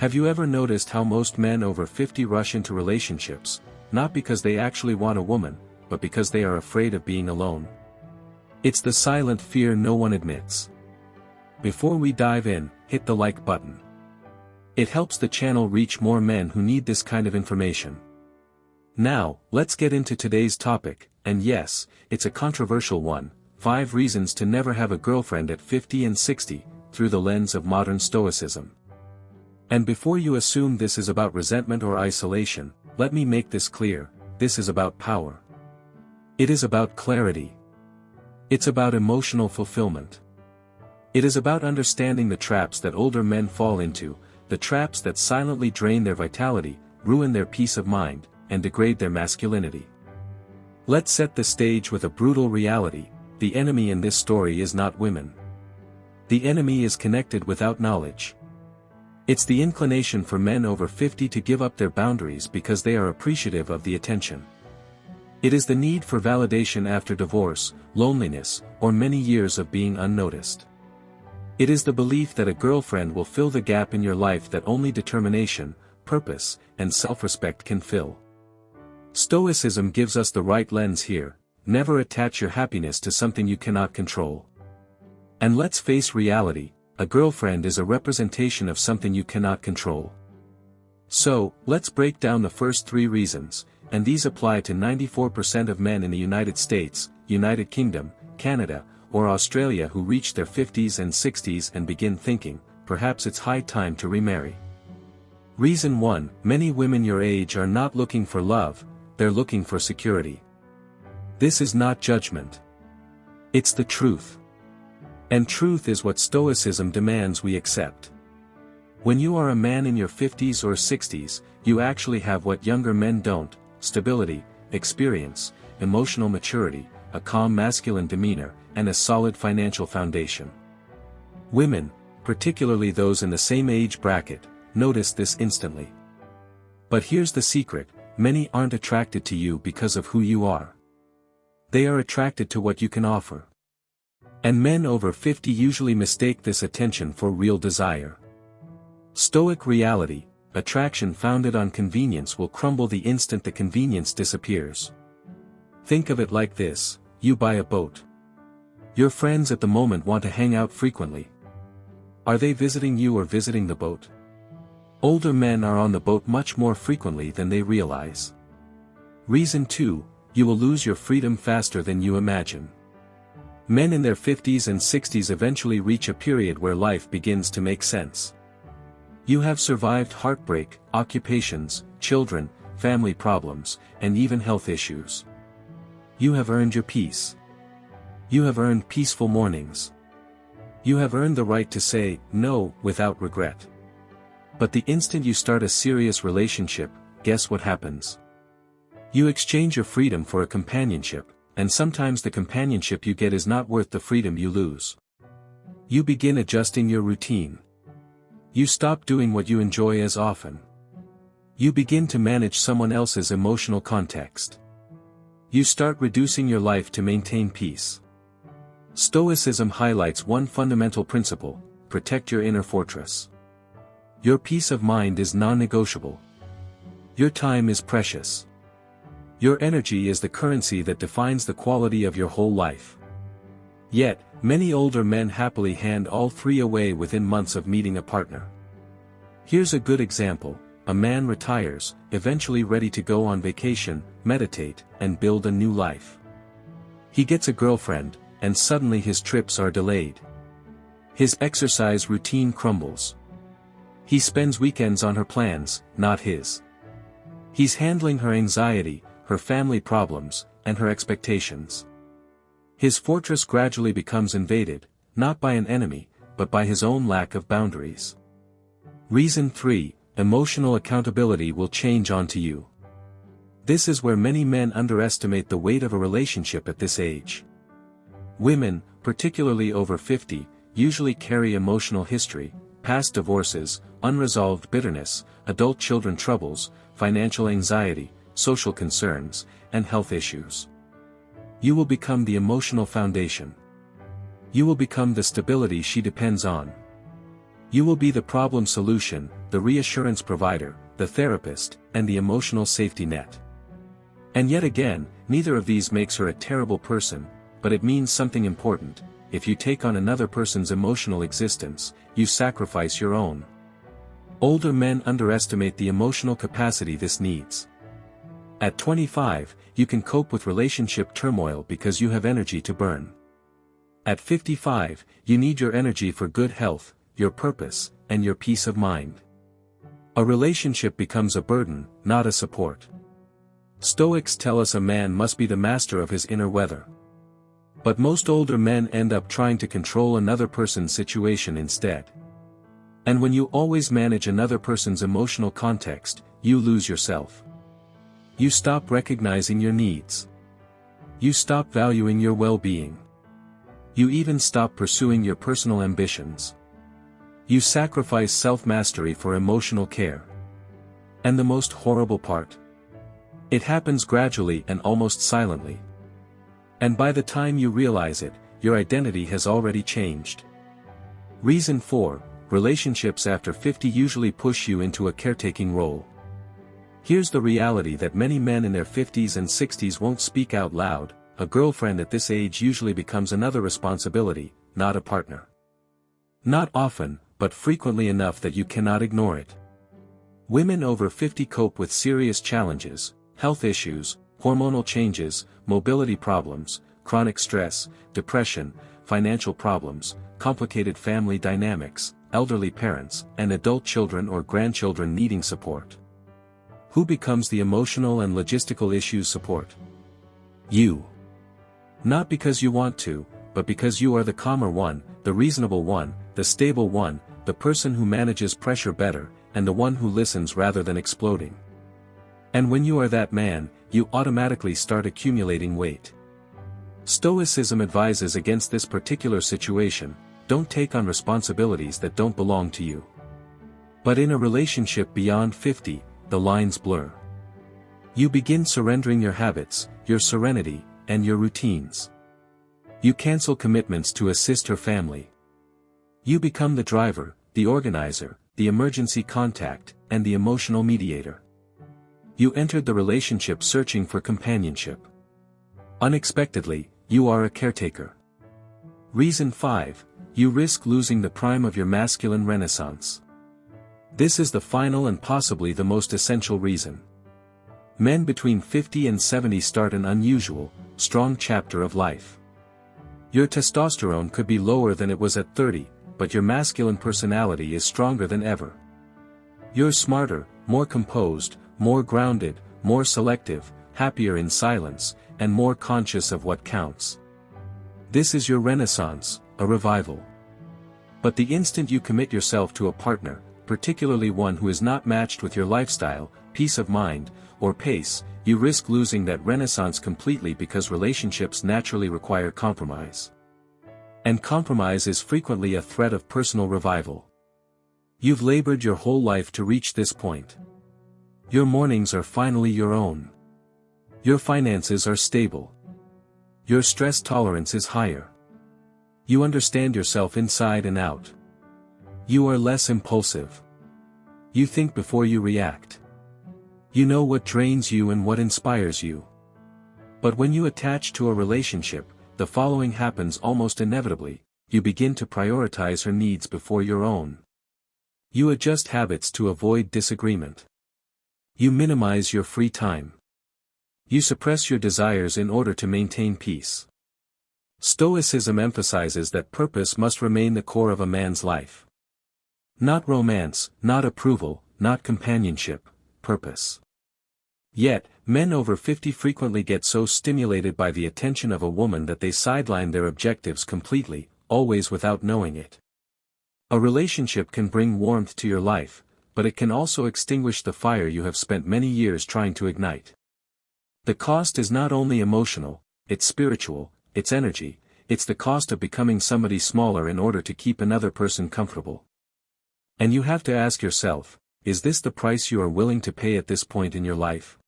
Have you ever noticed how most men over 50 rush into relationships, not because they actually want a woman, but because they are afraid of being alone? It's the silent fear no one admits. Before we dive in, hit the like button. It helps the channel reach more men who need this kind of information. Now, let's get into today's topic, and yes, it's a controversial one: 5 reasons to never have a girlfriend at 50 and 60, through the lens of modern Stoicism. And before you assume this is about resentment or isolation, let me make this clear: this is about power. It is about clarity. It's about emotional fulfillment. It is about understanding the traps that older men fall into, the traps that silently drain their vitality, ruin their peace of mind, and degrade their masculinity. Let's set the stage with a brutal reality: the enemy in this story is not women. The enemy is connected without knowledge. It's the inclination for men over 50 to give up their boundaries because they are appreciative of the attention. It is the need for validation after divorce, loneliness, or many years of being unnoticed. It is the belief that a girlfriend will fill the gap in your life that only determination, purpose, and self-respect can fill. Stoicism gives us the right lens here: never attach your happiness to something you cannot control. And let's face reality: a girlfriend is a representation of something you cannot control. So, let's break down the first 3 reasons, and these apply to 94% of men in the United States, United Kingdom, Canada, or Australia who reach their 50s and 60s and begin thinking, perhaps it's high time to remarry. Reason 1: many women your age are not looking for love, they're looking for security. This is not judgment. It's the truth. And truth is what Stoicism demands we accept. When you are a man in your 50s or 60s, you actually have what younger men don't: stability, experience, emotional maturity, a calm masculine demeanor, and a solid financial foundation. Women, particularly those in the same age bracket, notice this instantly. But here's the secret: many aren't attracted to you because of who you are. They are attracted to what you can offer. And men over 50 usually mistake this attention for real desire. Stoic reality: attraction founded on convenience will crumble the instant the convenience disappears. Think of it like this: you buy a boat. Your friends at the moment want to hang out frequently. Are they visiting you or visiting the boat? Older men are on the boat much more frequently than they realize. Reason 2: you will lose your freedom faster than you imagine. Men in their 50s and 60s eventually reach a period where life begins to make sense. You have survived heartbreak, occupations, children, family problems, and even health issues. You have earned your peace. You have earned peaceful mornings. You have earned the right to say no without regret. But the instant you start a serious relationship, guess what happens? You exchange your freedom for a companionship, and sometimes the companionship you get is not worth the freedom you lose. You begin adjusting your routine. You stop doing what you enjoy as often. You begin to manage someone else's emotional context. You start reducing your life to maintain peace. Stoicism highlights one fundamental principle: protect your inner fortress. Your peace of mind is non-negotiable. Your time is precious. Your energy is the currency that defines the quality of your whole life. Yet, many older men happily hand all 3 away within months of meeting a partner. Here's a good example: a man retires, eventually ready to go on vacation, meditate, and build a new life. He gets a girlfriend, and suddenly his trips are delayed. His exercise routine crumbles. He spends weekends on her plans, not his. He's handling her anxiety, her family problems, and her expectations. His fortress gradually becomes invaded, not by an enemy, but by his own lack of boundaries. Reason 3: emotional accountability will change onto you. This is where many men underestimate the weight of a relationship at this age. Women, particularly over 50, usually carry emotional history, past divorces, unresolved bitterness, adult children troubles, financial anxiety, social concerns, and health issues. You will become the emotional foundation. You will become the stability she depends on. You will be the problem solution, the reassurance provider, the therapist, and the emotional safety net. And yet again, neither of these makes her a terrible person, but it means something important. If you take on another person's emotional existence, you sacrifice your own. Older men underestimate the emotional capacity this needs. At 25, you can cope with relationship turmoil because you have energy to burn. At 55, you need your energy for good health, your purpose, and your peace of mind. A relationship becomes a burden, not a support. Stoics tell us a man must be the master of his inner weather. But most older men end up trying to control another person's situation instead. And when you always manage another person's emotional context, you lose yourself. You stop recognizing your needs. You stop valuing your well-being. You even stop pursuing your personal ambitions. You sacrifice self-mastery for emotional care. And the most horrible part? It happens gradually and almost silently. And by the time you realize it, your identity has already changed. Reason 4, relationships after 50 usually push you into a caretaking role. Here's the reality that many men in their 50s and 60s won't speak out loud: a girlfriend at this age usually becomes another responsibility, not a partner. Not often, but frequently enough that you cannot ignore it. Women over 50 cope with serious challenges: health issues, hormonal changes, mobility problems, chronic stress, depression, financial problems, complicated family dynamics, elderly parents, and adult children or grandchildren needing support. Who becomes the emotional and logistical issues support? You. Not because you want to, but because you are the calmer one, the reasonable one, the stable one, the person who manages pressure better, and the one who listens rather than exploding. And when you are that man, you automatically start accumulating weight. Stoicism advises against this particular situation: don't take on responsibilities that don't belong to you. But in a relationship beyond 50, the lines blur. You begin surrendering your habits, your serenity, and your routines. You cancel commitments to assist her family. You become the driver, the organizer, the emergency contact, and the emotional mediator. You entered the relationship searching for companionship. Unexpectedly, you are a caretaker. Reason 5, you risk losing the prime of your masculine renaissance. This is the final and possibly the most essential reason. Men between 50 and 70 start an unusual, strong chapter of life. Your testosterone could be lower than it was at 30, but your masculine personality is stronger than ever. You're smarter, more composed, more grounded, more selective, happier in silence, and more conscious of what counts. This is your renaissance, a revival. But the instant you commit yourself to a partner, particularly one who is not matched with your lifestyle, peace of mind, or pace, you risk losing that renaissance completely, because relationships naturally require compromise. And compromise is frequently a threat of personal revival. You've labored your whole life to reach this point. Your mornings are finally your own. Your finances are stable. Your stress tolerance is higher. You understand yourself inside and out. You are less impulsive. You think before you react. You know what drains you and what inspires you. But when you attach to a relationship, the following happens almost inevitably: you begin to prioritize her needs before your own. You adjust habits to avoid disagreement. You minimize your free time. You suppress your desires in order to maintain peace. Stoicism emphasizes that purpose must remain the core of a man's life. Not romance, not approval, not companionship, purpose. Yet, men over 50 frequently get so stimulated by the attention of a woman that they sideline their objectives completely, always without knowing it. A relationship can bring warmth to your life, but it can also extinguish the fire you have spent many years trying to ignite. The cost is not only emotional, it's spiritual, it's energy, it's the cost of becoming somebody smaller in order to keep another person comfortable. And you have to ask yourself, is this the price you are willing to pay at this point in your life?